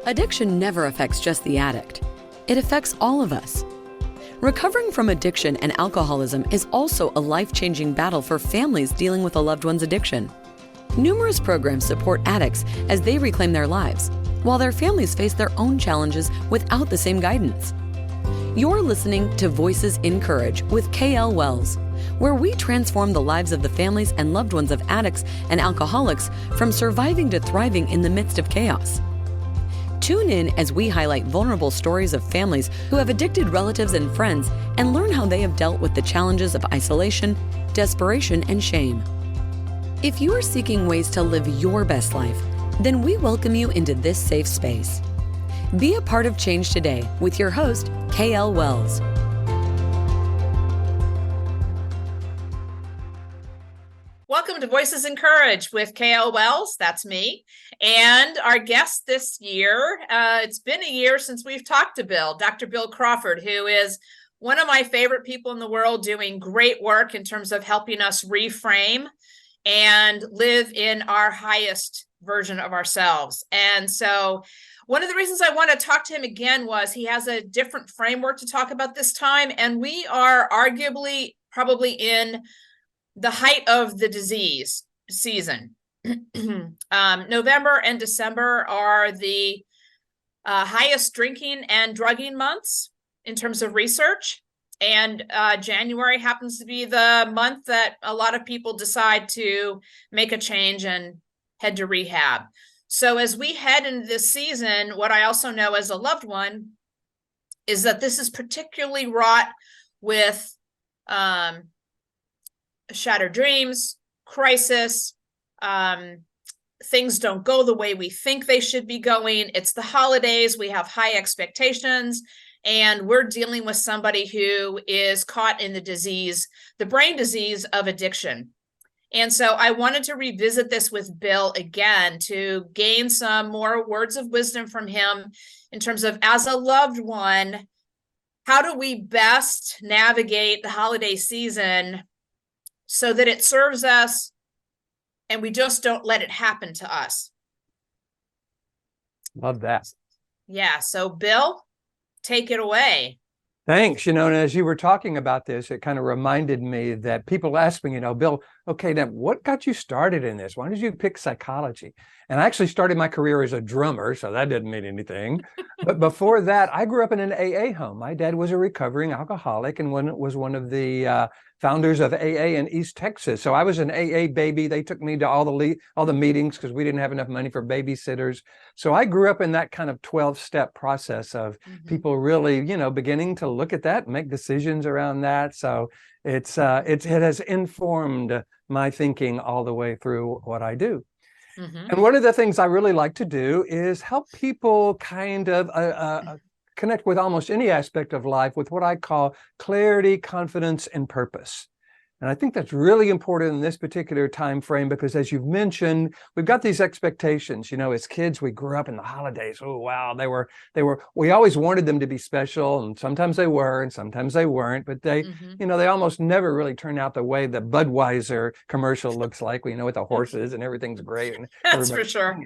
Addiction never affects just the addict. It affects all of us. Recovering from addiction and alcoholism is also a life-changing battle for families dealing with a loved one's addiction. Numerous programs support addicts as they reclaim their lives, while their families face their own challenges without the same guidance. You're listening to Voices in Courage with KL Wells, where we transform the lives of the families and loved ones of addicts and alcoholics from surviving to thriving in the midst of chaos. Tune in as we highlight vulnerable stories of families who have addicted relatives and friends and learn how they have dealt with the challenges of isolation, desperation, and shame. If you are seeking ways to live your best life, then we welcome you into this safe space. Be a part of change today with your host, KL Wells. Welcome to Voices in Courage with KL Wells, that's me, and our guest this year. It's been a year since we've talked to Bill, Dr. Bill Crawford, who is one of my favorite people in the world, doing great work in terms of helping us reframe and live in our highest version of ourselves. And so one of the reasons I want to talk to him again was he has a different framework to talk about this time, and we are arguably probably in the height of the disease season. November and December are the highest drinking and drugging months in terms of research. And January happens to be the month that a lot of people decide to make a change and head to rehab. So as we head into this season, what I also know as a loved one is that this is particularly wrought with shattered dreams, crisis, things don't go the way we think they should be going. It's the holidays, we have high expectations, and we're dealing with somebody who is caught in the disease, the brain disease of addiction. And so I wanted to revisit this with Bill again to gain some more words of wisdom from him in terms of, as a loved one, how do we best navigate the holiday season so that it serves us and we just don't let it happen to us. Love that. Yeah. So Bill, take it away. Thanks. And as you were talking about this, it kind of reminded me that people ask me, Bill, okay, now what got you started in this? Why did you pick psychology? And I actually started my career as a drummer, so that didn't mean anything. But before that, I grew up in an AA home. My dad was a recovering alcoholic and was one of the founders of AA in East Texas. So I was an AA baby. They took me to all the meetings because we didn't have enough money for babysitters. So I grew up in that kind of 12-step process of people really, beginning to look at that and make decisions around that. So it has informed my thinking all the way through what I do. And one of the things I really like to do is help people kind of connect with almost any aspect of life with what I call clarity, confidence, and purpose. And I think that's really important in this particular time frame because, as you've mentioned, we've got these expectations. As kids, we grew up in the holidays. Oh, wow, we always wanted them to be special, and sometimes they were, and sometimes they weren't. But they almost never really turn out the way the Budweiser commercial looks like. With the horses and everything's great. And that's for sure.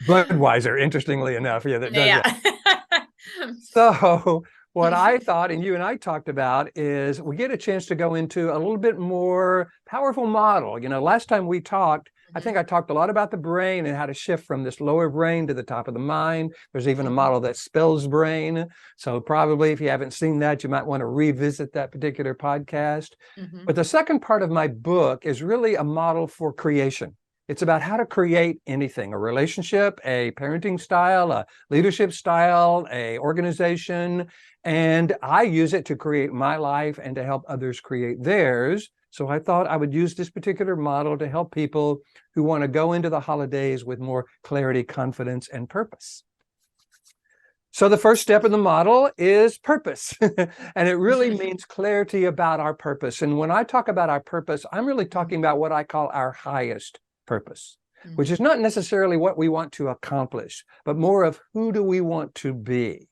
Budweiser, interestingly enough, that does it. So what I thought, and you and I talked about, is we get a chance to go into a little bit more powerful model. Last time we talked, I think I talked a lot about the brain and how to shift from this lower brain to the top of the mind. There's even a model that spells brain. So probably if you haven't seen that, you might want to revisit that particular podcast. But the second part of my book is really a model for creation. It's about how to create anything, a relationship, a parenting style, a leadership style, a organization. And I use it to create my life and to help others create theirs. So I thought I would use this particular model to help people who want to go into the holidays with more clarity, confidence, and purpose. So the first step in the model is purpose. And it really means clarity about our purpose. And when I talk about our purpose, I'm really talking about what I call our highest purpose, which is not necessarily what we want to accomplish, but more of who do we want to be.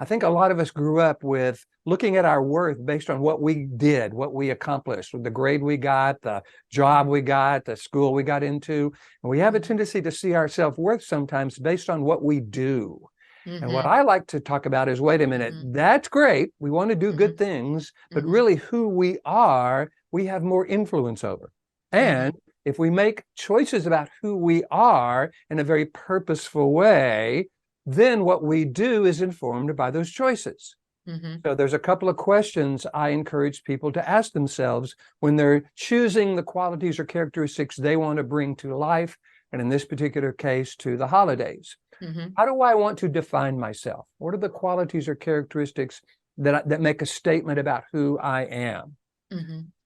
I think a lot of us grew up with looking at our worth based on what we did, what we accomplished, the grade we got, the job we got, the school we got into. And we have a tendency to see our self-worth sometimes based on what we do. And what I like to talk about is, wait a minute, that's great. We want to do good things, but really who we are, we have more influence over. And if we make choices about who we are in a very purposeful way, then what we do is informed by those choices. So there's a couple of questions I encourage people to ask themselves when they're choosing the qualities or characteristics they want to bring to life, and in this particular case, to the holidays. How do I want to define myself? What are the qualities or characteristics that make a statement about who I am?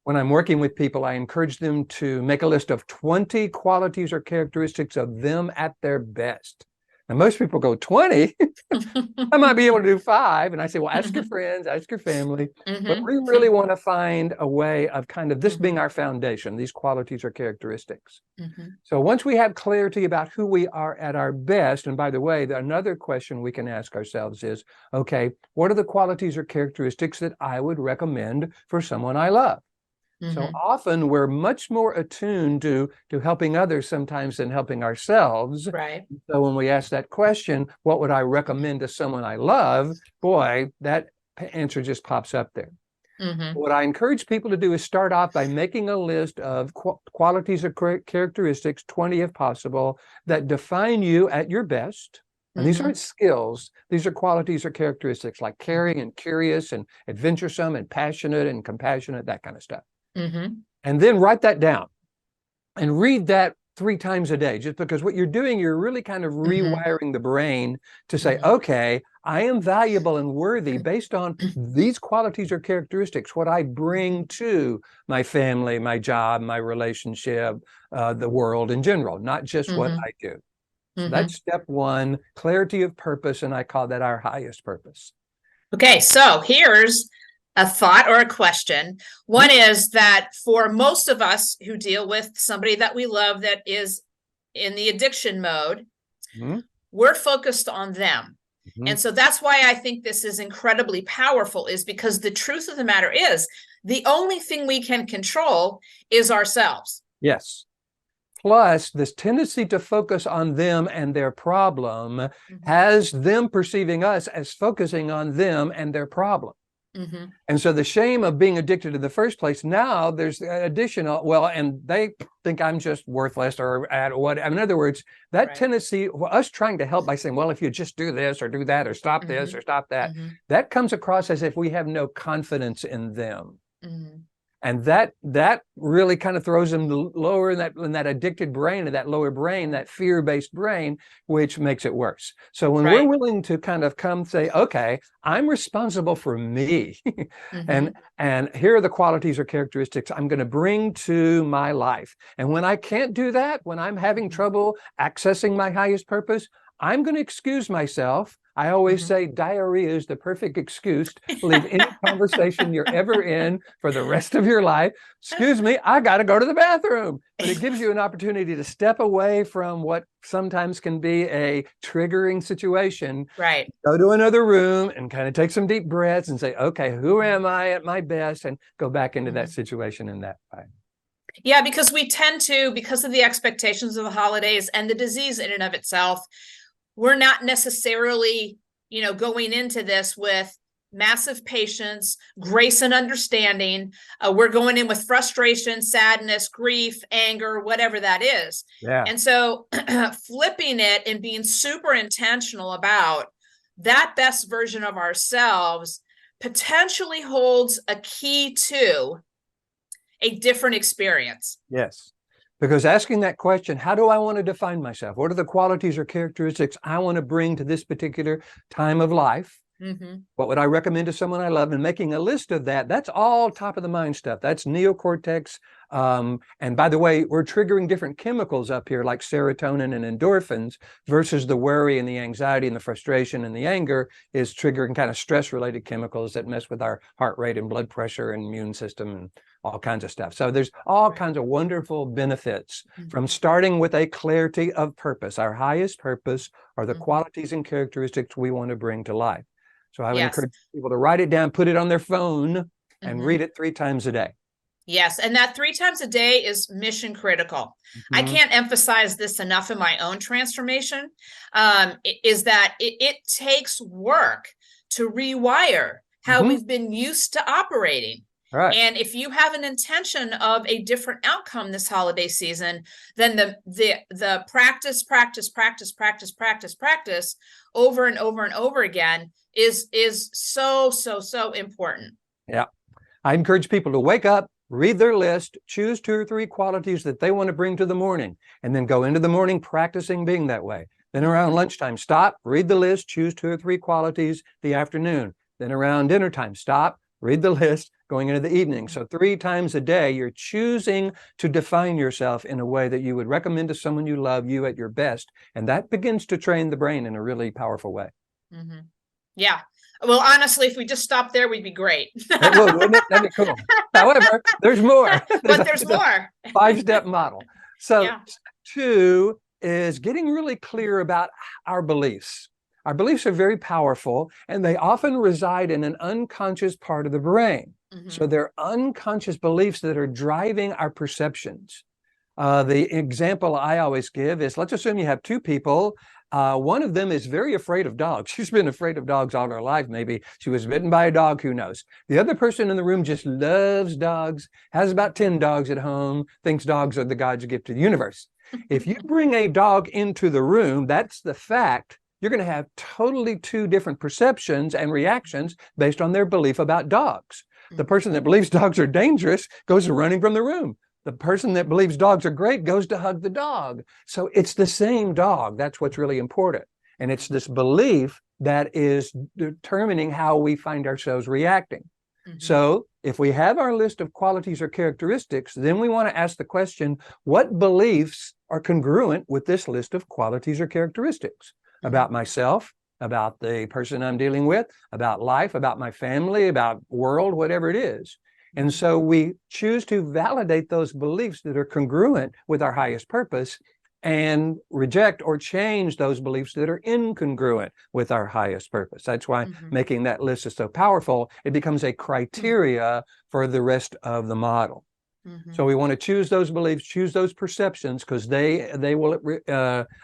When I'm working with people, I encourage them to make a list of 20 qualities or characteristics of them at their best. And most people go, 20? I might be able to do 5. And I say, well, ask your friends, ask your family. But we really want to find a way of kind of this being our foundation, these qualities or characteristics. So once we have clarity about who we are at our best, and by the way, another question we can ask ourselves is, okay, what are the qualities or characteristics that I would recommend for someone I love? So often we're much more attuned to helping others sometimes than helping ourselves. Right. So when we ask that question, what would I recommend to someone I love? Boy, that answer just pops up there. What I encourage people to do is start off by making a list of qualities or characteristics, 20 if possible, that define you at your best. And these aren't skills. These are qualities or characteristics like caring and curious and adventuresome and passionate and compassionate, that kind of stuff. And then write that down and read that 3 times a day, just because what you're doing, you're really kind of rewiring the brain to say, okay, I am valuable and worthy based on these qualities or characteristics, what I bring to my family, my job, my relationship, the world in general, not just what I do. So that's step 1, clarity of purpose, and I call that our highest purpose. Okay, so here's a thought or a question. One is that for most of us who deal with somebody that we love that is in the addiction mode, we're focused on them. And so that's why I think this is incredibly powerful, is because the truth of the matter is the only thing we can control is ourselves. Yes. Plus, this tendency to focus on them and their problem has them perceiving us as focusing on them and their problem. And so the shame of being addicted in the first place, now there's additional, well, and they think I'm just worthless or at what, in other words, that tendency, us trying to help by saying, well, if you just do this or do that or stop this or stop that, that comes across as if we have no confidence in them. And that really kind of throws them lower in that addicted brain, in that lower brain, that fear-based brain, which makes it worse. So when we're willing to kind of come say, okay, I'm responsible for me, and here are the qualities or characteristics I'm going to bring to my life. And when I can't do that, when I'm having trouble accessing my highest purpose, I'm going to excuse myself. I always say diarrhea is the perfect excuse to leave any conversation you're ever in for the rest of your life. Excuse me, I got to go to the bathroom. But it gives you an opportunity to step away from what sometimes can be a triggering situation. Right. Go to another room and kind of take some deep breaths and say, okay, who am I at my best? And go back into that situation in that way. Yeah, because we tend to, because of the expectations of the holidays and the disease in and of itself, we're not necessarily, going into this with massive patience, grace, and understanding. We're going in with frustration, sadness, grief, anger, whatever that is. Yeah. And so flipping it and being super intentional about that best version of ourselves potentially holds a key to a different experience. Yes. Because asking that question, how do I want to define myself? What are the qualities or characteristics I want to bring to this particular time of life? What would I recommend to someone I love? And making a list of that, that's all top of the mind stuff. That's neocortex. And by the way, we're triggering different chemicals up here like serotonin and endorphins versus the worry and the anxiety and the frustration and the anger is triggering kind of stress-related chemicals that mess with our heart rate and blood pressure and immune system and all kinds of stuff. So there's all kinds of wonderful benefits from starting with a clarity of purpose. Our highest purpose are the qualities and characteristics we want to bring to life. So I would Yes. encourage people to write it down, put it on their phone, and read it 3 times a day. Yes. And that 3 times a day is mission critical. I can't emphasize this enough in my own transformation, is that it takes work to rewire how we've been used to operating. Right. And if you have an intention of a different outcome this holiday season, then the practice over and over and over again is so important. Yeah. I encourage people to wake up, read their list, choose 2 or 3 qualities that they want to bring to the morning, and then go into the morning practicing being that way. Then around lunchtime, stop, read the list, choose 2 or 3 qualities the afternoon. Then around dinner time, stop, read the list, going into the evening. So 3 times a day, you're choosing to define yourself in a way that you would recommend to someone you love, you at your best. And that begins to train the brain in a really powerful way. Yeah. Well, honestly, if we just stopped there, we'd be great. It would, wouldn't it? That'd be cool. However, there's more. But there's more. 5-step model. So Yeah. 2 is getting really clear about our beliefs. Our beliefs are very powerful, and they often reside in an unconscious part of the brain. So they're unconscious beliefs that are driving our perceptions. The example I always give is, let's assume you have 2 people. One of them is very afraid of dogs. She's been afraid of dogs all her life. Maybe she was bitten by a dog, who knows? The other person in the room just loves dogs, has about 10 dogs at home, thinks dogs are the God's gift to the universe. If you bring a dog into the room, that's the fact. You're going to have totally 2 different perceptions and reactions based on their belief about dogs. The person that believes dogs are dangerous goes running from the room. The person that believes dogs are great goes to hug the dog. So it's the same dog. That's what's really important. And it's this belief that is determining how we find ourselves reacting. So if we have our list of qualities or characteristics, then we want to ask the question, what beliefs are congruent with this list of qualities or characteristics about myself, about the person I'm dealing with, about life, about my family, about world, whatever it is. And so we choose to validate those beliefs that are congruent with our highest purpose and reject or change those beliefs that are incongruent with our highest purpose. That's why making that list is so powerful. It becomes a criteria for the rest of the model. So we want to choose those beliefs, choose those perceptions, because they will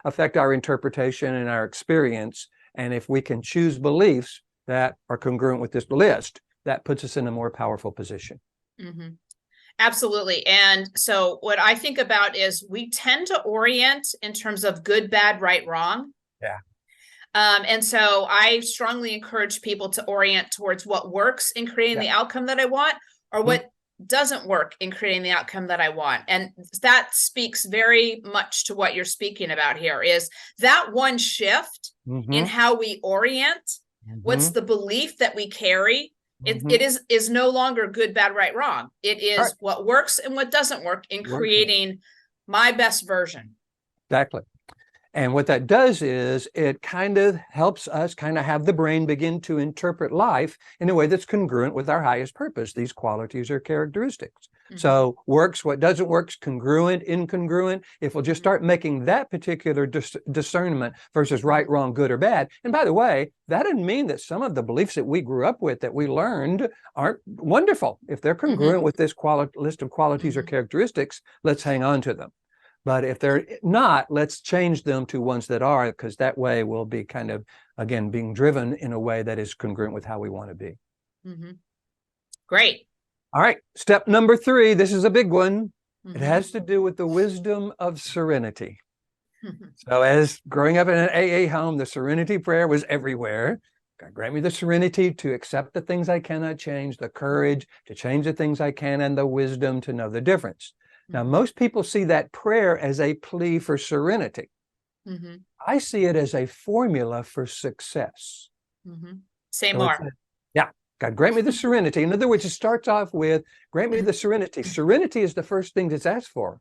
affect our interpretation and our experience. And if we can choose beliefs that are congruent with this list, that puts us in a more powerful position. Absolutely. And so what I think about is we tend to orient in terms of good, bad, right, wrong. Yeah. And so I strongly encourage people to orient towards what works in creating the outcome that I want, or what doesn't work in creating the outcome that I want. And that speaks very much to what you're speaking about here, is that one shift in how we orient, what's the belief that we carry. It is no longer good, bad, right, wrong. It is what works and what doesn't work in creating my best version. Exactly. And what that does is it kind of helps us kind of have the brain begin to interpret life in a way that's congruent with our highest purpose, these qualities or characteristics. So works, what doesn't work, congruent, incongruent. If we'll just start making that particular discernment versus right, wrong, good or bad. And by the way, that doesn't mean that some of the beliefs that we grew up with, that we learned, aren't wonderful. If they're congruent with this list of qualities or characteristics, let's hang on to them. But if they're not, let's change them to ones that are, because that way we'll be kind of, again, being driven in a way that is congruent with how we want to be. Great. All right. Step number 3. This is a big one. It has to do with the wisdom of serenity. So as growing up in an AA home, the serenity prayer was everywhere. God, grant me the serenity to accept the things I cannot change, the courage to change the things I can, and the wisdom to know the difference. Now, most people see that prayer as a plea for serenity. I see it as a formula for success. Say So more. Yeah. God, grant me the serenity. In other words, it starts off with, grant me the serenity. Serenity is the first thing that's asked for,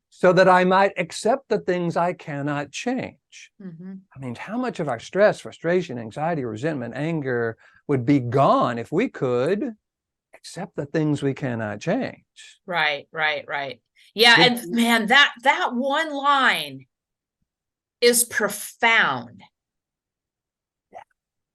so that I might accept the things I cannot change. I mean, how much of our stress, frustration, anxiety, resentment, anger would be gone if we could accept the things we cannot change? Right. Yeah. And man, that one line is profound.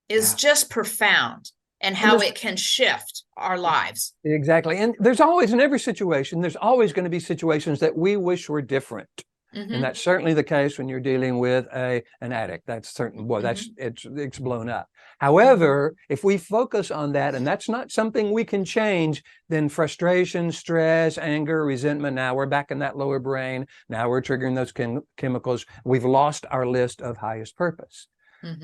is just profound, and how it can shift our lives. Exactly. And there's always, in every situation, there's always going to be situations that we wish were different. And that's certainly the case when you're dealing with an addict. That's certain. Well, it's blown up. However, if we focus on that, and that's not something we can change, then frustration, stress, anger, resentment. Now we're back in that lower brain. Now we're triggering those chemicals. We've lost our list of highest purpose.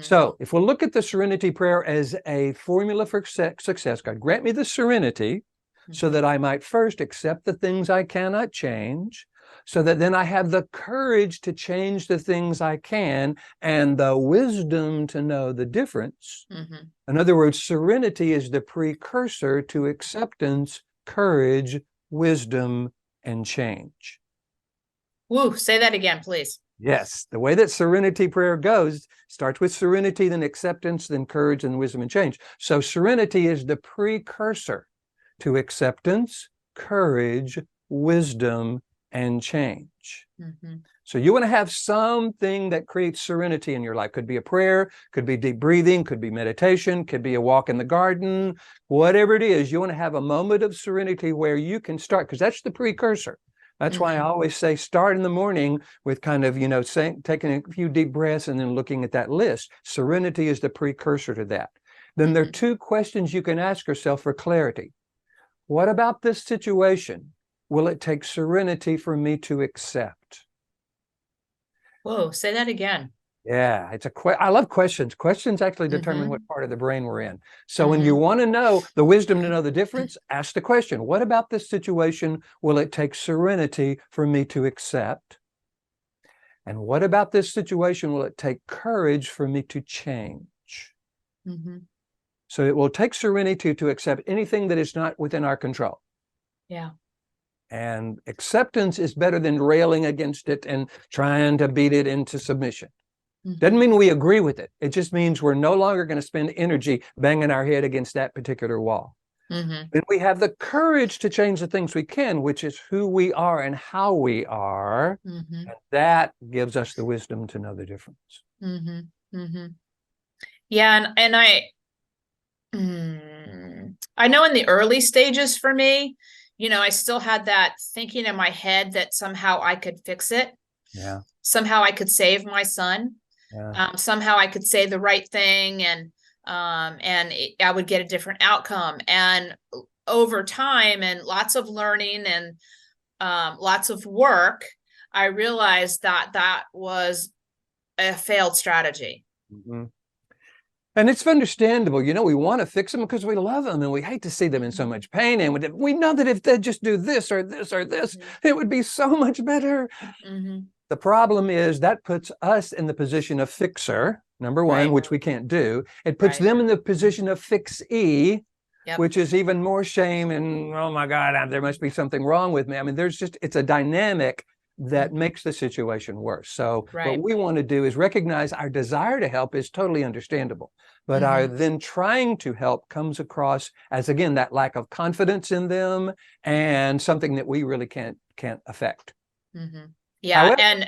So if we'll look at the serenity prayer as a formula for success, God, grant me the serenity so that I might first accept the things I cannot change, so that then I have the courage to change the things I can, and the wisdom to know the difference. In other words, serenity is the precursor to acceptance, courage, wisdom, and change. Woo, say that again, please. Yes, the way that serenity prayer goes starts with serenity, then acceptance, then courage, and wisdom and change. So serenity is the precursor to acceptance, courage, wisdom, and change. So you want to have something that creates serenity in your life. Could be a prayer, could be deep breathing, could be meditation, could be a walk in the garden, whatever it is. You want to have a moment of serenity where you can start, because that's the precursor. That's why I always say start in the morning with kind of, taking a few deep breaths and then looking at that list. Serenity is the precursor to that. Then there are two questions you can ask yourself for clarity. What about this situation will it take serenity for me to accept? Whoa, say that again. Yeah, I love questions. Questions actually determine what part of the brain we're in. So when you want to know the wisdom to know the difference, ask the question, what about this situation will it take serenity for me to accept? And what about this situation will it take courage for me to change? So it will take serenity to accept anything that is not within our control. Yeah. And acceptance is better than railing against it and trying to beat it into submission. Doesn't mean we agree with it. It just means we're no longer going to spend energy banging our head against that particular wall. Then we have the courage to change the things we can, which is who we are and how we are. And that gives us the wisdom to know the difference. Yeah, and I know in the early stages for me, I still had that thinking in my head that somehow I could fix it. Yeah. Somehow I could save my son. Yeah. Somehow I could say the right thing, and I would get a different outcome. And over time and lots of learning and lots of work, I realized that that was a failed strategy. And it's understandable. We want to fix them because we love them and we hate to see them in so much pain. And we know that if they just do this or this or this, it would be so much better. The problem is that puts us in the position of fixer, number one, which we can't do. It puts them in the position of fixee, which is even more shame and, oh my God, there must be something wrong with me. I mean, it's a dynamic that makes the situation worse. So what we want to do is recognize our desire to help is totally understandable, but our then trying to help comes across as, again, that lack of confidence in them and something that we really can't affect. Yeah. However,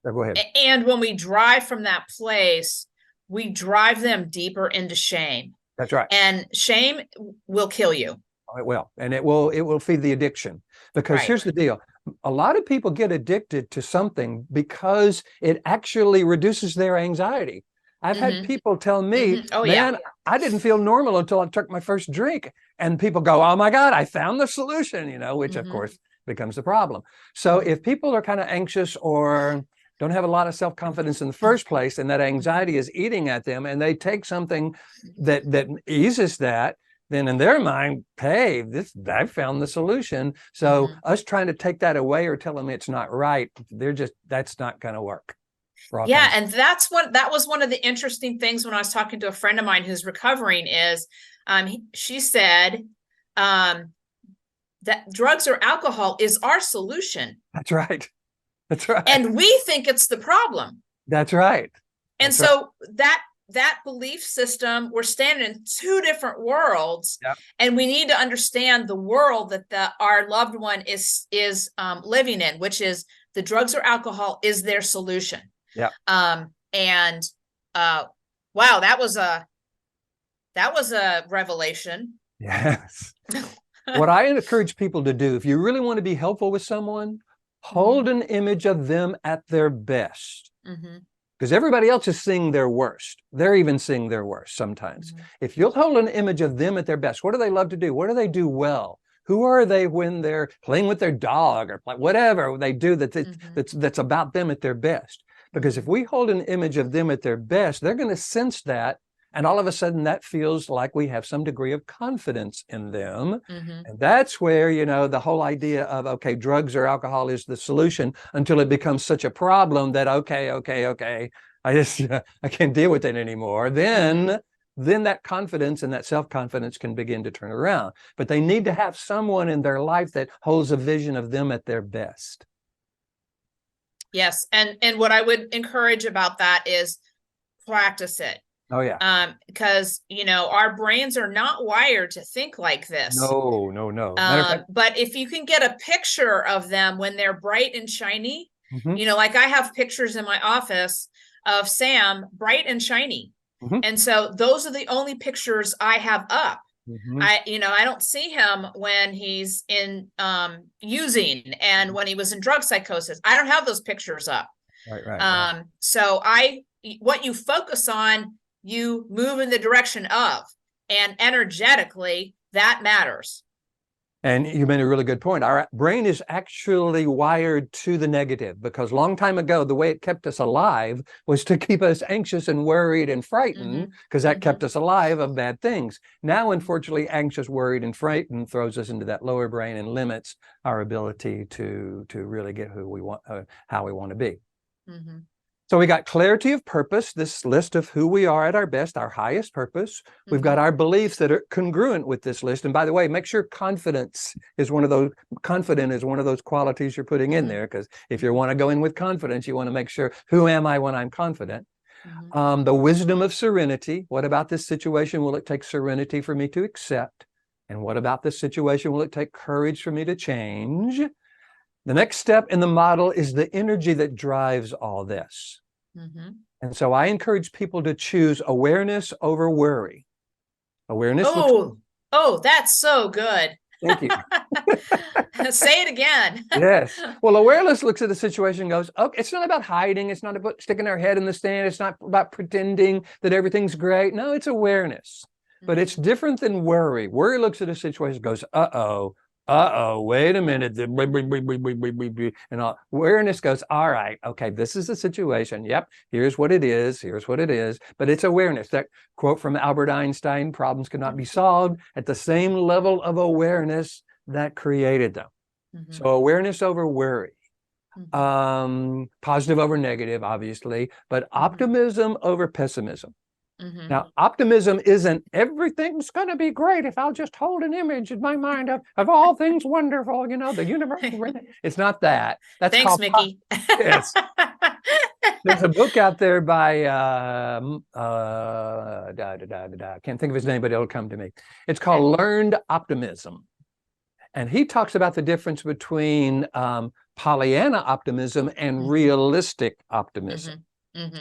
go ahead. And when we drive from that place, we drive them deeper into shame. That's right. And shame will kill you. Oh, it will. And it will feed the addiction. Because here's the deal. A lot of people get addicted to something because it actually reduces their anxiety. I've had people tell me, I didn't feel normal until I took my first drink. And people go, oh my God, I found the solution, which of course becomes the problem. So if people are kind of anxious or don't have a lot of self-confidence in the first place, and that anxiety is eating at them, and they take something that eases that, then in their mind, hey, I found the solution. So us trying to take that away or tell them it's not right, that's not going to work. Yeah, and that was one of the interesting things when I was talking to a friend of mine who's recovering is, she said that drugs or alcohol is our solution. That's right. That's right. And we think it's the problem. That's right. And so that belief system, we're standing in two different worlds, and we need to understand the world that our loved one is living in, which is the drugs or alcohol is their solution. Yeah. Wow, that was a That was a revelation. Yes. What I encourage people to do, if you really want to be helpful with someone, hold an image of them at their best. Because everybody else is seeing their worst. They're even seeing their worst sometimes. If you'll hold an image of them at their best, what do they love to do? What do they do well? Who are they when they're playing with their dog or whatever they do that's about them at their best? Because if we hold an image of them at their best, they're going to sense that. And all of a sudden that feels like we have some degree of confidence in them. And that's where, you know, the whole idea of, okay, drugs or alcohol is the solution until it becomes such a problem that, okay, I can't deal with it anymore. Then that confidence and that self-confidence can begin to turn around. But they need to have someone in their life that holds a vision of them at their best. Yes. And what I would encourage about that is practice it. Oh, yeah. Because, you know, our brains are not wired to think like this. No. Matter of fact, but if you can get a picture of them when they're bright and shiny, you know, like I have pictures in my office of Sam bright and shiny. And so those are the only pictures I have up. I don't see him when he's in using and when he was in drug psychosis. I don't have those pictures up. Right. So what you focus on, you move in the direction of, and energetically that matters. And you made a really good point. Our brain is actually wired to the negative because long time ago, the way it kept us alive was to keep us anxious and worried and frightened because that kept us alive of bad things. Now, unfortunately, anxious, worried, and frightened throws us into that lower brain and limits our ability to really get who we want, how we want to be. So we got clarity of purpose, this list of who we are at our best, our highest purpose. We've got our beliefs that are congruent with this list. And by the way, make sure confident is one of those qualities you're putting in there, because if you want to go in with confidence, you want to make sure, who am I when I'm confident? The wisdom of serenity. What about this situation will it take serenity for me to accept? And what about this situation will it take courage for me to change? The next step in the model is the energy that drives all this. And so I encourage people to choose awareness over worry. Awareness. Oh, that's so good. Thank you. Say it again. Yes. Well, awareness looks at the situation and goes, okay, it's not about hiding. It's not about sticking our head in the sand. It's not about pretending that everything's great. No, it's awareness. But it's different than worry. Worry looks at a situation and goes, wait a minute. And all. Awareness goes, all right, okay, this is the situation. Yep, here's what it is. But it's awareness. That quote from Albert Einstein, problems cannot be solved at the same level of awareness that created them. So awareness over worry. Positive over negative, obviously, but optimism over pessimism. Now, optimism isn't everything's going to be great if I'll just hold an image in my mind of all things wonderful, you know, the universe. It's not that. That's Thanks, Mickey. Yes. There's a book out there by, can't think of his name, but it'll come to me. It's called Learned Optimism. And he talks about the difference between Pollyanna optimism and realistic optimism.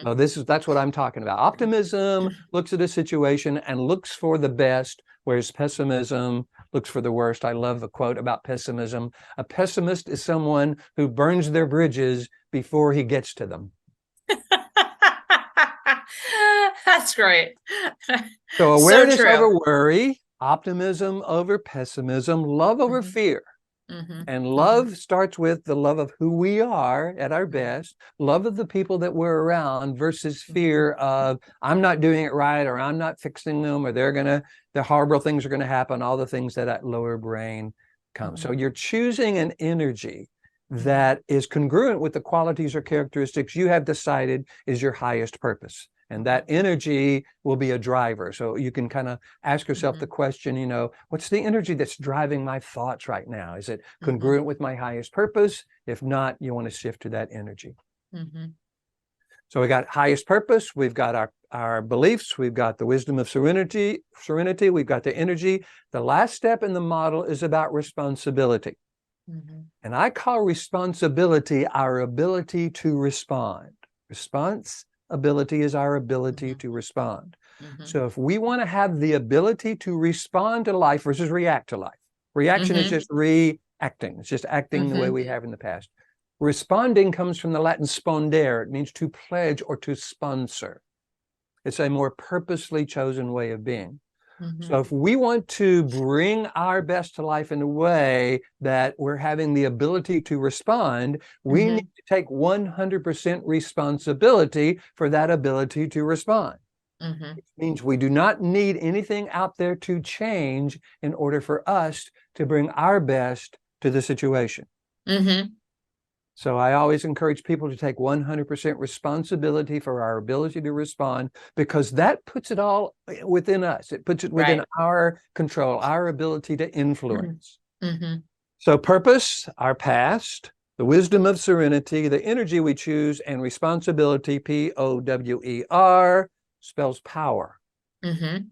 So that's what I'm talking about. Optimism looks at a situation and looks for the best, whereas pessimism looks for the worst. I love the quote about pessimism. A pessimist is someone who burns their bridges before he gets to them. That's great. So awareness over worry, optimism over pessimism, love over fear. And love starts with the love of who we are at our best, love of the people that we're around versus fear of I'm not doing it right, or I'm not fixing them, or the horrible things are going to happen, all the things that lower brain comes. So you're choosing an energy that is congruent with the qualities or characteristics you have decided is your highest purpose. And that energy will be a driver. So you can kind of ask yourself the question, you know, what's the energy that's driving my thoughts right now? Is it congruent with my highest purpose? If not, you want to shift to that energy. So we got highest purpose. We've got our beliefs. We've got the wisdom of serenity. We've got the energy. The last step in the model is about responsibility. And I call responsibility our ability to respond. Responsibility is our ability to respond. So if we want to have the ability to respond to life versus react to life, reaction is just reacting. It's just acting the way we have in the past. Responding comes from the Latin spondere. It means to pledge or to sponsor. It's a more purposely chosen way of being. So if we want to bring our best to life in a way that we're having the ability to respond, we need to take 100% responsibility for that ability to respond. It means we do not need anything out there to change in order for us to bring our best to the situation. So I always encourage people to take 100% responsibility for our ability to respond, because that puts it all within us. It puts it within our control, our ability to influence. So purpose, our past, the wisdom of serenity, the energy we choose, and responsibility, P-O-W-E-R, spells power.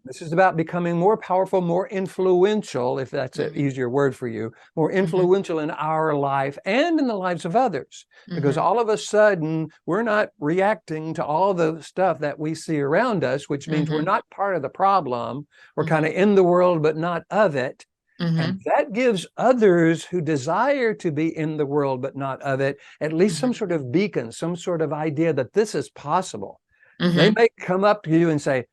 This is about becoming more powerful, more influential, if that's an easier word for you, more influential in our life and in the lives of others. Because all of a sudden, we're not reacting to all the stuff that we see around us, which means we're not part of the problem. We're kind of in the world, but not of it. And that gives others who desire to be in the world, but not of it, at least some sort of beacon, some sort of idea that this is possible. They may come up to you and say,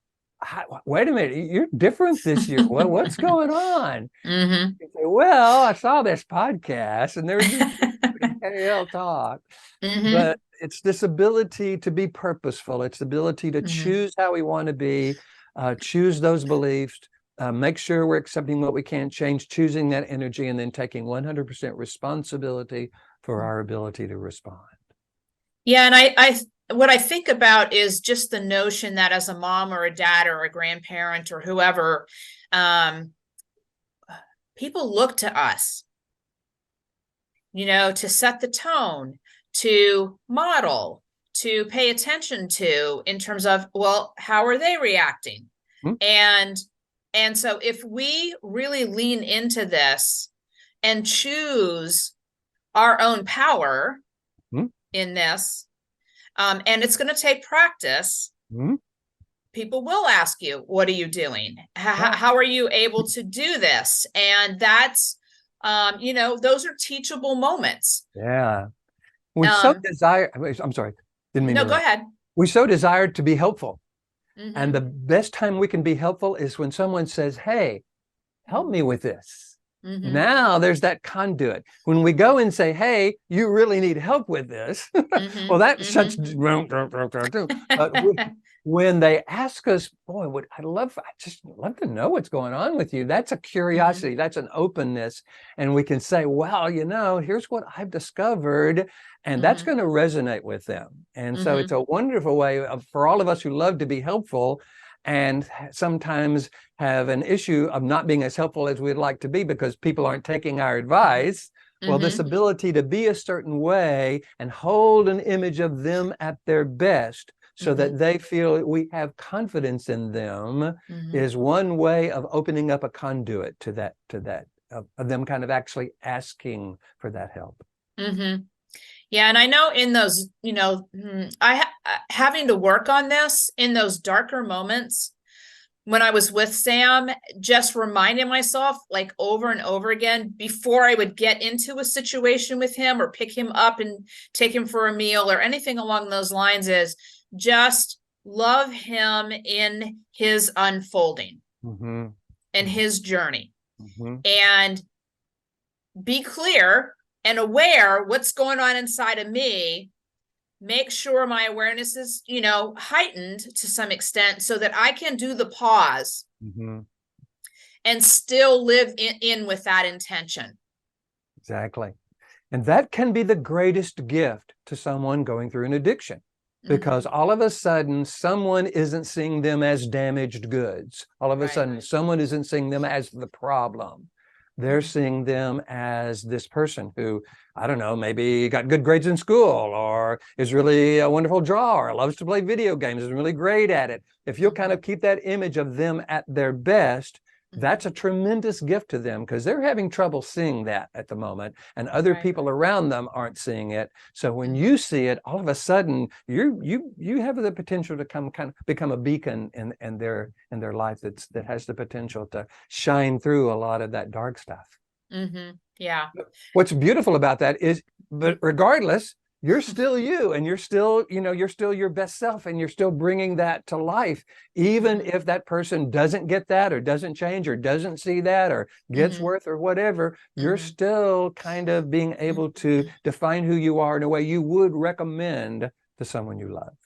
wait a minute, you're different this year. Well, what's going on? You say, well, I saw this podcast and there's this KL talk. But it's this ability to be purposeful. It's the ability to choose how we want to be, choose those beliefs, make sure we're accepting what we can't change, choosing that energy, and then taking 100% responsibility for our ability to respond. Yeah, and what I think about is just the notion that as a mom or a dad or a grandparent or whoever, people look to us, to set the tone, to model, to pay attention to, in terms of, well, how are they reacting? And so if we really lean into this and choose our own power in this, and it's going to take practice. People will ask you, what are you doing? How are you able to do this? And that's, those are teachable moments. Yeah. We so desire, I'm sorry, didn't mean to go ahead. We so desire to be helpful. And the best time we can be helpful is when someone says, hey, help me with this. Now there's that conduit. When we go and say, hey, you really need help with this, well, that shuts. But when they ask us, boy, I just love to know what's going on with you. That's a curiosity. That's an openness. And we can say, well, here's what I've discovered. And that's going to resonate with them. And so it's a wonderful way for all of us who love to be helpful and sometimes have an issue of not being as helpful as we'd like to be because people aren't taking our advice. Well, this ability to be a certain way and hold an image of them at their best so that they feel we have confidence in them is one way of opening up a conduit to that of them kind of actually asking for that help. Yeah, and I know in those, having to work on this in those darker moments when I was with Sam, just reminding myself like over and over again before I would get into a situation with him or pick him up and take him for a meal or anything along those lines is just love him in his unfolding and his journey and be clear and aware what's going on inside of me, make sure my awareness is, heightened to some extent so that I can do the pause and still live in with that intention. Exactly. And that can be the greatest gift to someone going through an addiction because all of a sudden someone isn't seeing them as damaged goods. All of a sudden someone isn't seeing them as the problem. They're seeing them as this person who, I don't know, maybe got good grades in school or is really a wonderful drawer, loves to play video games, is really great at it. If you'll kind of keep that image of them at their best, that's a tremendous gift to them, because they're having trouble seeing that at the moment, and other people around them aren't seeing it. So when you see it, all of a sudden you have the potential to kind of become a beacon in their life that has the potential to shine through a lot of that dark stuff. Yeah. What's beautiful about that is, but regardless, you're still you, and you're still your best self, and you're still bringing that to life, even if that person doesn't get that, or doesn't change, or doesn't see that, or gets worth, or whatever. You're still kind of being able to define who you are in a way you would recommend to someone you love.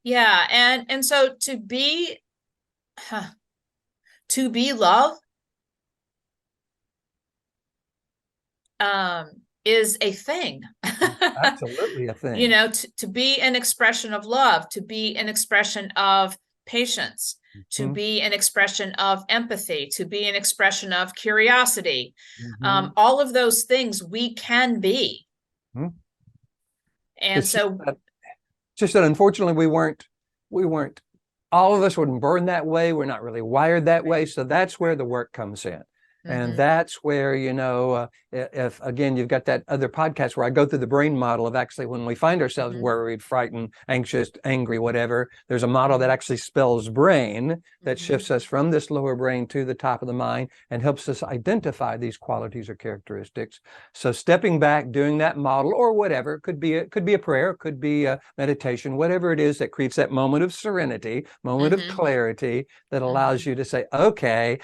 Yeah. And so to be love is a thing. Absolutely a thing. You know, to be an expression of love, to be an expression of patience, to be an expression of empathy, to be an expression of curiosity. All of those things we can be. And it's just that unfortunately we weren't, all of us wouldn't burn that way. We're not really wired that way. So that's where the work comes in. And that's where, if again, you've got that other podcast where I go through the brain model of actually when we find ourselves worried, frightened, anxious, angry, whatever, there's a model that actually spells brain that shifts us from this lower brain to the top of the mind and helps us identify these qualities or characteristics. So stepping back, doing that model or whatever, could be a prayer, could be a meditation, whatever it is that creates that moment of serenity, moment of clarity that allows you to say, okay,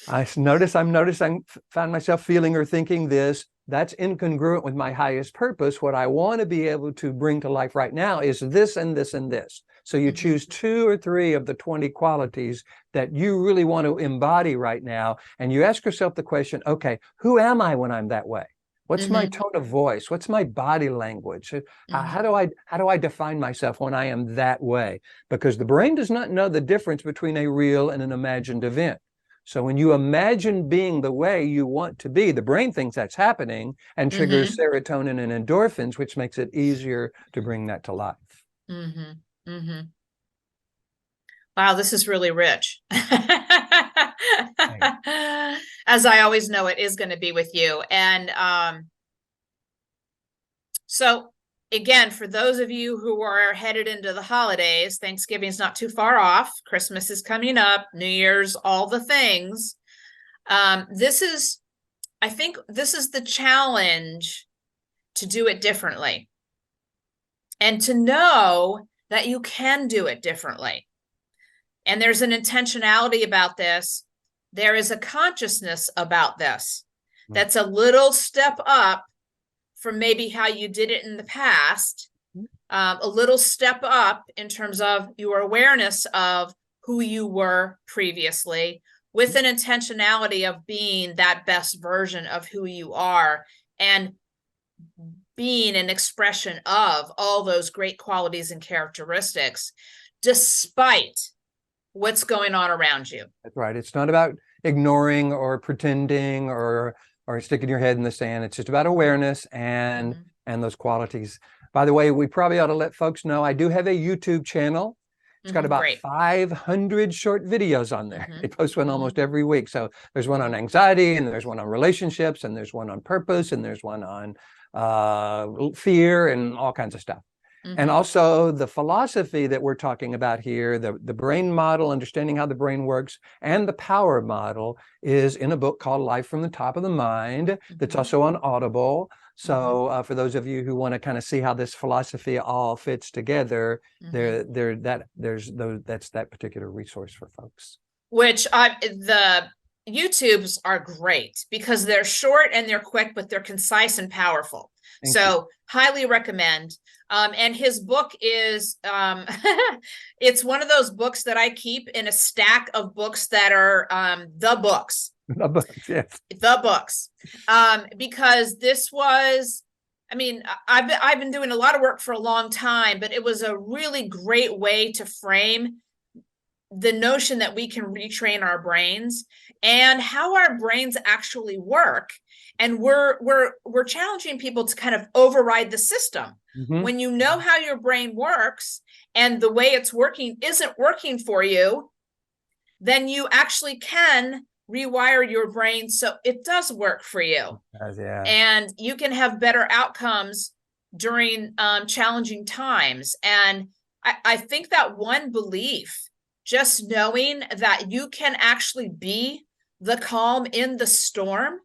I found myself feeling or thinking this. That's incongruent with my highest purpose. What I want to be able to bring to life right now is this and this and this. So you choose 2 or 3 of the 20 qualities that you really want to embody right now. And you ask yourself the question, okay, who am I when I'm that way? What's my tone of voice? What's my body language? How do I define myself when I am that way? Because the brain does not know the difference between a real and an imagined event. So when you imagine being the way you want to be, the brain thinks that's happening and triggers serotonin and endorphins, which makes it easier to bring that to life. Wow, this is really rich. As I always know it is going to be with you. And so again, for those of you who are headed into the holidays, Thanksgiving's not too far off. Christmas is coming up, New Year's, all the things. I think this is the challenge, to do it differently and to know that you can do it differently. And there's an intentionality about this. There is a consciousness about this. That's a little step up from maybe how you did it in the past, a little step up in terms of your awareness of who you were previously, with an intentionality of being that best version of who you are and being an expression of all those great qualities and characteristics, despite what's going on around you. That's right. It's not about ignoring or pretending or sticking your head in the sand. It's just about awareness and those qualities. By the way, we probably ought to let folks know I do have a YouTube channel. It's got about 500 short videos on there. I post one almost every week. So there's one on anxiety, and there's one on relationships, and there's one on purpose, and there's one on fear and all kinds of stuff. And also the philosophy that we're talking about here, the brain model, understanding how the brain works, and the power model is in a book called Life from the Top of the Mind that's also on Audible. So for those of you who want to kind of see how this philosophy all fits together, that's that particular resource for folks. Which the YouTubes are great because they're short and they're quick, but they're concise and powerful. Thank you. Highly recommend. And his book is, it's one of those books that I keep in a stack of books that are the books. The books, yes. The books. Because this was, I mean, I've been doing a lot of work for a long time, but it was a really great way to frame the notion that we can retrain our brains and how our brains actually work. And we're challenging people to kind of override the system. When you know how your brain works and the way it's working isn't working for you, then you actually can rewire your brain so it does work for you. Yeah. And you can have better outcomes during challenging times. And I think that one belief, just knowing that you can actually be the calm in the storm,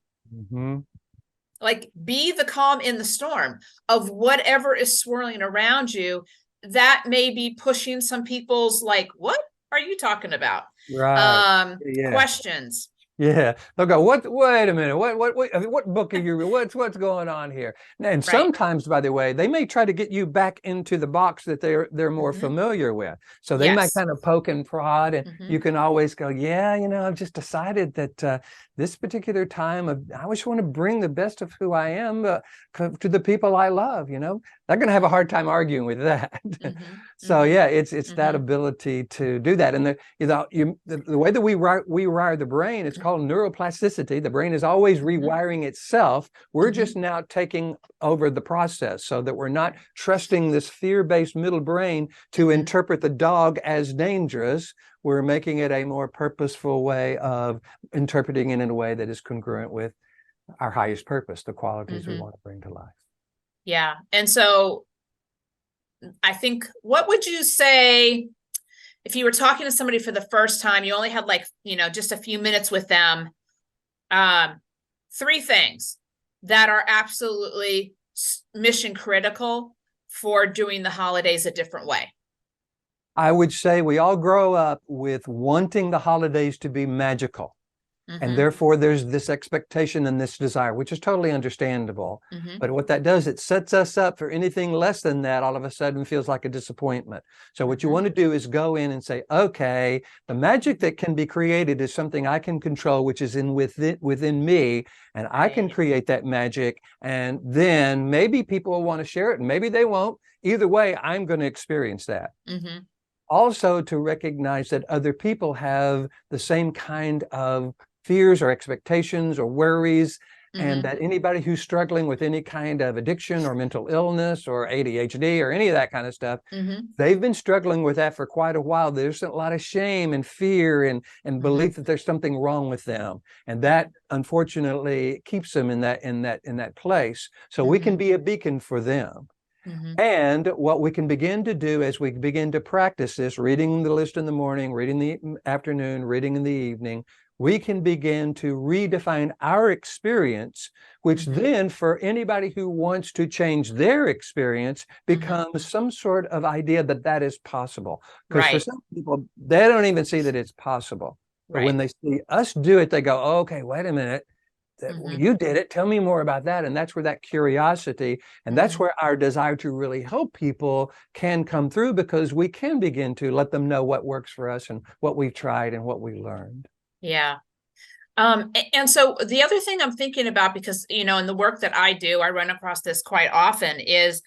like be the calm in the storm of whatever is swirling around you, that may be pushing some people's like, what are you talking about? Right. Questions. Yeah. They'll go, wait a minute. What book are you reading? What's going on here? And sometimes, by the way, they may try to get you back into the box that they're more familiar with. So they might kind of poke and prod, and you can always go, yeah, I've just decided that this particular time I just want to bring the best of who I am to the people I love. They're going to have a hard time arguing with that. So yeah, it's that ability to do that. And the way that we rewire the brain, it's called neuroplasticity. The brain is always rewiring itself. We're just now taking over the process so that we're not trusting this fear-based middle brain to interpret the dog as dangerous. We're making it a more purposeful way of interpreting it in a way that is congruent with our highest purpose, the qualities we want to bring to life. Yeah. And so I think, what would you say if you were talking to somebody for the first time, you only had just a few minutes with them, 3 things that are absolutely mission critical for doing the holidays a different way? I would say we all grow up with wanting the holidays to be magical. And therefore, there's this expectation and this desire, which is totally understandable. But what that does, it sets us up for anything less than that, all of a sudden feels like a disappointment. So what you want to do is go in and say, okay, the magic that can be created is something I can control, which is within me, and I can create that magic. And then maybe people will want to share it, and maybe they won't. Either way, I'm going to experience that. Also, to recognize that other people have the same kind of fears or expectations or worries, and that anybody who's struggling with any kind of addiction or mental illness or ADHD or any of that kind of stuff, they've been struggling with that for quite a while. There's a lot of shame and fear and belief that there's something wrong with them, and that unfortunately keeps them in that place. So we can be a beacon for them. And what we can begin to do as we begin to practice this, reading the list in the morning, reading the afternoon, reading in the evening, we can begin to redefine our experience, which then for anybody who wants to change their experience becomes some sort of idea that is possible. Because for some people, they don't even see that it's possible. But when they see us do it, they go, oh, okay, wait a minute. You did it. Tell me more about that. And that's where that curiosity, and that's where our desire to really help people can come through, because we can begin to let them know what works for us and what we've tried and what we learned. Yeah. And so the other thing I'm thinking about, because, in the work that I do, I run across this quite often, is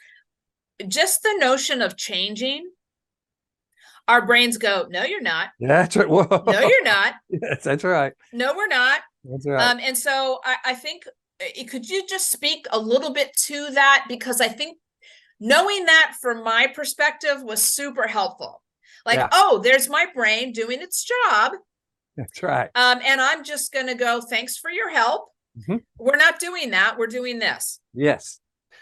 just the notion of changing. Our brains go, no, you're not. That's right. Whoa. No, you're not. Yes, that's right. No, we're not. That's right. And so I think, could you just speak a little bit to that? Because I think knowing that from my perspective was super helpful. Oh, there's my brain doing its job. That's right. And I'm just going to go, thanks for your help. We're not doing that. We're doing this. Yes.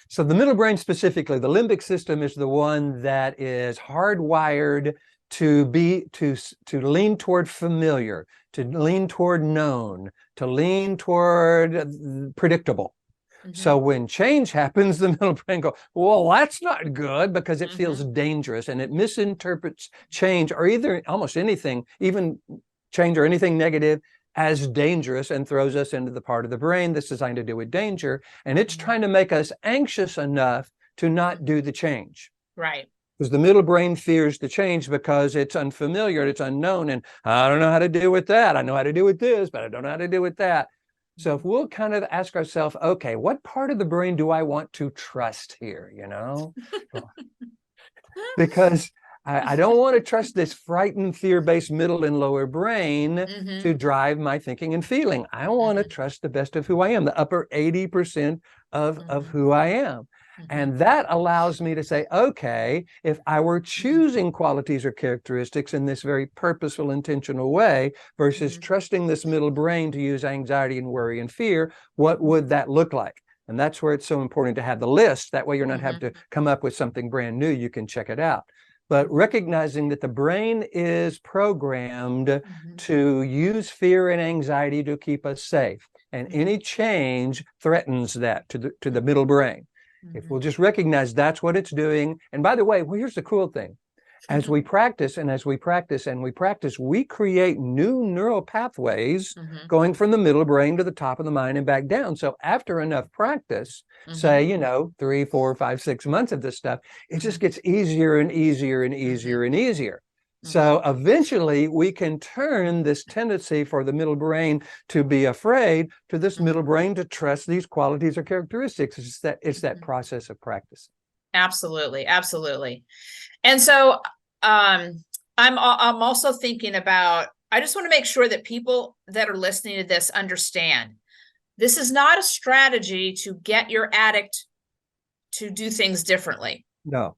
So the middle brain specifically, the limbic system, is the one that is hardwired to lean toward familiar, to lean toward known, to lean toward predictable. So when change happens, the middle brain goes, well, that's not good, because it feels dangerous, and it misinterprets change, or either almost anything, even change or anything negative, as dangerous, and throws us into the part of the brain that's designed to do with danger. And it's trying to make us anxious enough to not do the change. Right. Because the middle brain fears the change because it's unfamiliar, it's unknown, and I don't know how to deal with that. I know how to deal with this, but I don't know how to deal with that. So if we'll kind of ask ourselves, okay, what part of the brain do I want to trust here, Because I don't want to trust this frightened, fear-based middle and lower brain to drive my thinking and feeling. I want to trust the best of who I am, the upper 80% of who I am. And that allows me to say, okay, if I were choosing qualities or characteristics in this very purposeful, intentional way versus trusting this middle brain to use anxiety and worry and fear, what would that look like? And that's where it's so important to have the list. That way you're not having to come up with something brand new. You can check it out. But recognizing that the brain is programmed to use fear and anxiety to keep us safe. And any change threatens that to the middle brain. If we'll just recognize that's what it's doing. And by the way, well, here's the cool thing. As we practice and as we practice and we practice, we create new neural pathways going from the middle brain to the top of the mind and back down. So after enough practice, say, 3, 4, 5, 6 months of this stuff, it just gets easier and easier and easier and easier. So eventually we can turn this tendency for the middle brain to be afraid to this middle brain to trust these qualities or characteristics. It's that process of practice. Absolutely. Absolutely. And so I'm also thinking about, I just want to make sure that people that are listening to this understand this is not a strategy to get your addict to do things differently. No.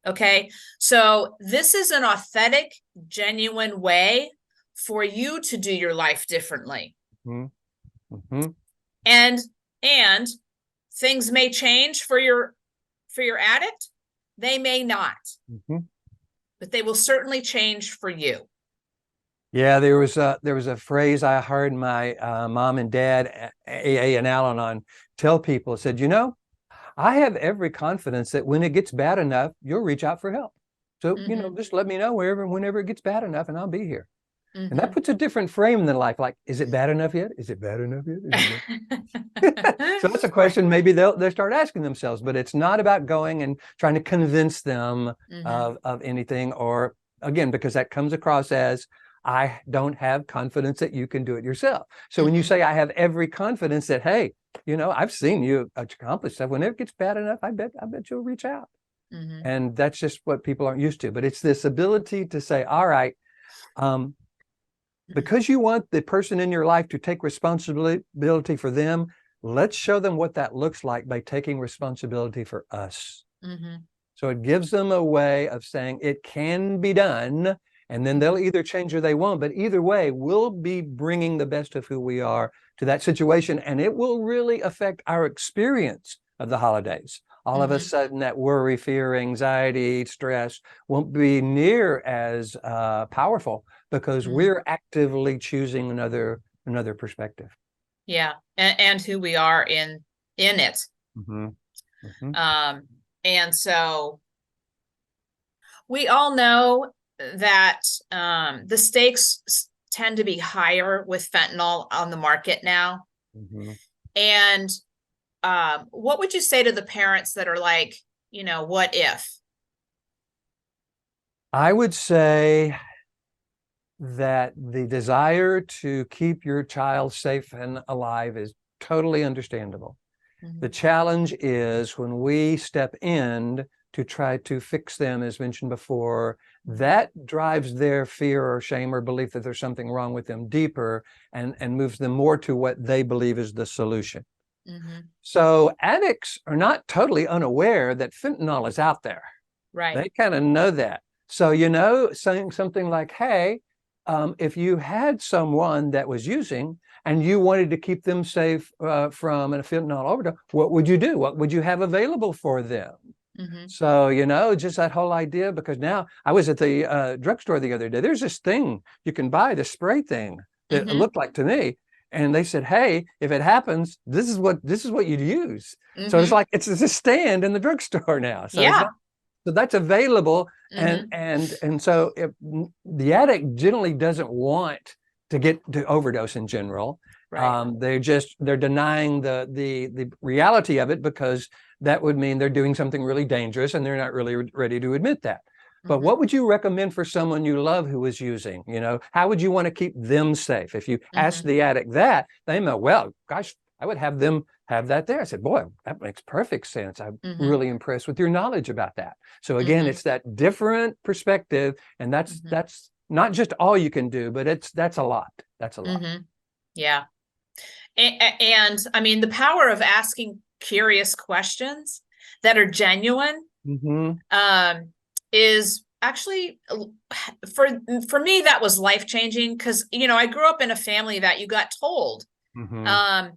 Okay. So this is an authentic, genuine way for you to do your life differently. And things may change for your addict. They may not, but they will certainly change for you. Yeah, there was a phrase I heard my mom and dad, AA and Al-Anon, tell people. It said, I have every confidence that when it gets bad enough, you'll reach out for help. So, just let me know whenever it gets bad enough and I'll be here. And that puts a different frame than life. Like, is it bad enough yet? Is it bad enough yet? So that's a question maybe they'll start asking themselves, but it's not about going and trying to convince them of anything, or again, because that comes across as, I don't have confidence that you can do it yourself. So when you say, I have every confidence that, hey, I've seen you accomplish stuff. When it gets bad enough, I bet you'll reach out. And that's just what people aren't used to. But it's this ability to say, all right, because you want the person in your life to take responsibility for them, let's show them what that looks like by taking responsibility for us. So it gives them a way of saying it can be done. And then they'll either change or they won't. But either way, we'll be bringing the best of who we are to that situation. And it will really affect our experience of the holidays. All of a sudden, that worry, fear, anxiety, stress won't be near as powerful because we're actively choosing another perspective. Yeah. And who we are in it. And so we all know that the stakes tend to be higher with fentanyl on the market now. And what would you say to the parents that are like, what if? I would say that the desire to keep your child safe and alive is totally understandable. The challenge is when we step in to try to fix them, as mentioned before, that drives their fear or shame or belief that there's something wrong with them deeper and moves them more to what they believe is the solution. So addicts are not totally unaware that fentanyl is out there. Right. They kind of know that. So, saying something like, hey, if you had someone that was using and you wanted to keep them safe from a fentanyl overdose, what would you do? What would you have available for them? So, just that whole idea, because now I was at the drugstore the other day. There's this thing you can buy, this spray thing that looked like to me. And they said, hey, if it happens, this is what you'd use. So it's like, it's a stand in the drugstore now. So so that's available. And so if the addict generally doesn't want to get to overdose in general. Right. They're denying the reality of it because that would mean they're doing something really dangerous and they're not really ready to admit that. But what would you recommend for someone you love who is using? How would you want to keep them safe? If you ask the addict that, they know, well, gosh, I would have them have that there. I said, boy, that makes perfect sense. I'm really impressed with your knowledge about that. So again, it's that different perspective, and that's not just all you can do, but that's a lot. That's a lot. Yeah. And I mean, the power of asking curious questions. that are genuine, is actually, for me, that was life-changing, because, I grew up in a family that you got told, how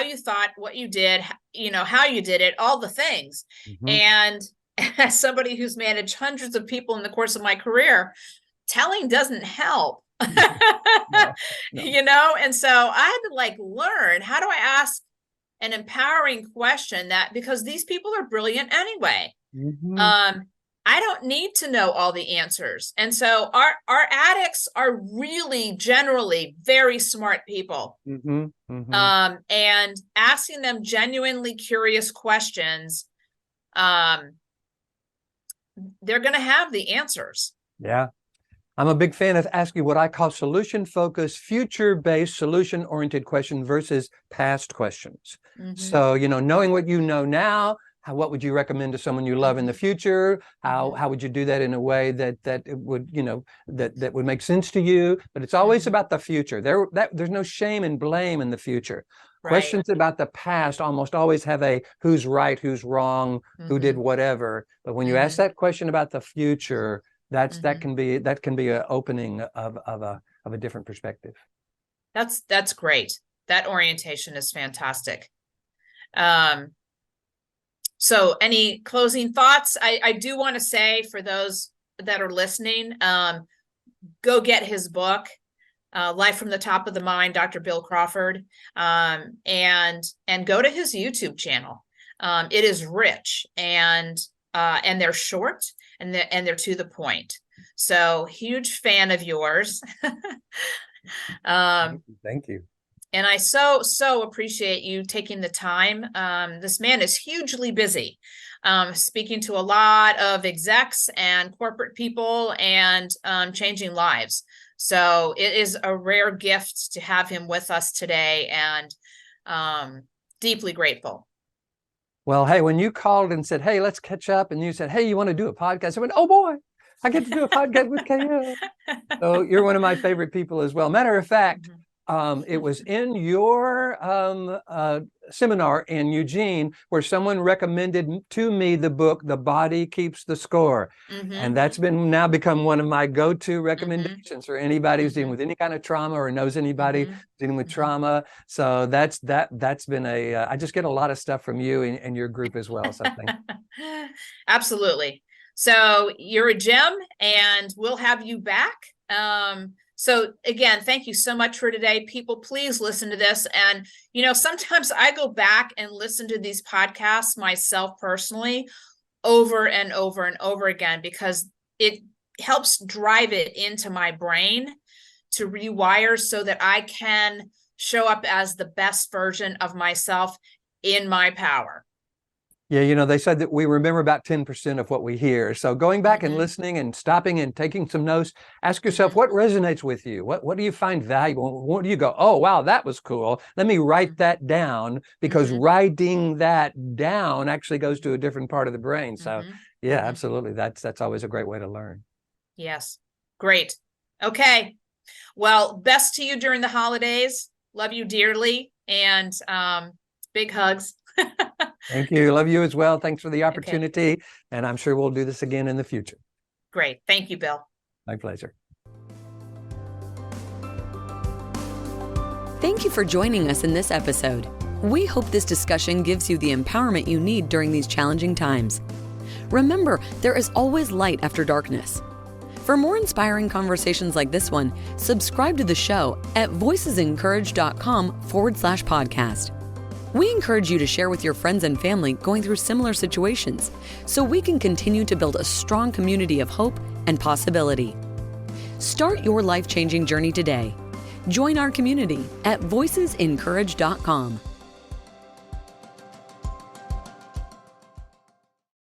you thought, what you did, how you did it, all the things. And as somebody who's managed hundreds of people in the course of my career, telling doesn't help. No. And so I had to learn, how do I ask an empowering question, that, because these people are brilliant anyway. I don't need to know all the answers. And so our addicts are really generally very smart people. And asking them genuinely curious questions, they're going to have the answers. Yeah. I'm a big fan of asking what I call solution-focused, future-based, solution-oriented questions versus past questions. So, knowing what you know now, what would you recommend to someone you love in the future? How would you do that in a way that it would, that would make sense to you? But it's always about the future. There's no shame and blame in the future. Right. Questions about the past almost always have a who's right, who's wrong, who did whatever. But when you ask that question about the future, that can be an opening of a different perspective. That's great. That orientation is fantastic. So any closing thoughts? I do want to say, for those that are listening, go get his book, Life from the Top of the Mind, Dr. Bill Crawford, and go to his YouTube channel. It is rich, and they're short, and they're to the point. So, huge fan of yours. Thank you. And I so appreciate you taking the time. This man is hugely busy, speaking to a lot of execs and corporate people, and changing lives. So it is a rare gift to have him with us today, and deeply grateful. Well, hey, when you called and said, hey, let's catch up, and you said, hey, you want to do a podcast? I went, oh boy, I get to do a podcast with KO. So you're one of my favorite people as well. Matter of fact, it was in your seminar in Eugene where someone recommended to me the book, The Body Keeps the Score. And that's now become one of my go-to recommendations for anybody who's dealing with any kind of trauma, or knows anybody dealing with trauma. So that's been I just get a lot of stuff from you and your group as well. So thank you. Absolutely. So you're a gem, and we'll have you back. So again, thank you so much for today. People, please listen to this. And, sometimes I go back and listen to these podcasts myself personally over and over and over again, because it helps drive it into my brain to rewire so that I can show up as the best version of myself in my power. Yeah, they said that we remember about 10% of what we hear. So going back and listening and stopping and taking some notes, ask yourself, what resonates with you? What do you find valuable? What do you go, oh, wow, that was cool. Let me write that down, because writing that down actually goes to a different part of the brain. So yeah, absolutely. That's always a great way to learn. Yes. Great. Okay. Well, best to you during the holidays. Love you dearly, and big hugs. Thank you. Love you as well. Thanks for the opportunity. Okay. And I'm sure we'll do this again in the future. Great. Thank you, Bill. My pleasure. Thank you for joining us in this episode. We hope this discussion gives you the empowerment you need during these challenging times. Remember, there is always light after darkness. For more inspiring conversations like this one, subscribe to the show at voicesencourage.com/podcast. We encourage you to share with your friends and family going through similar situations, so we can continue to build a strong community of hope and possibility. Start your life-changing journey today. Join our community at voicesencourage.com.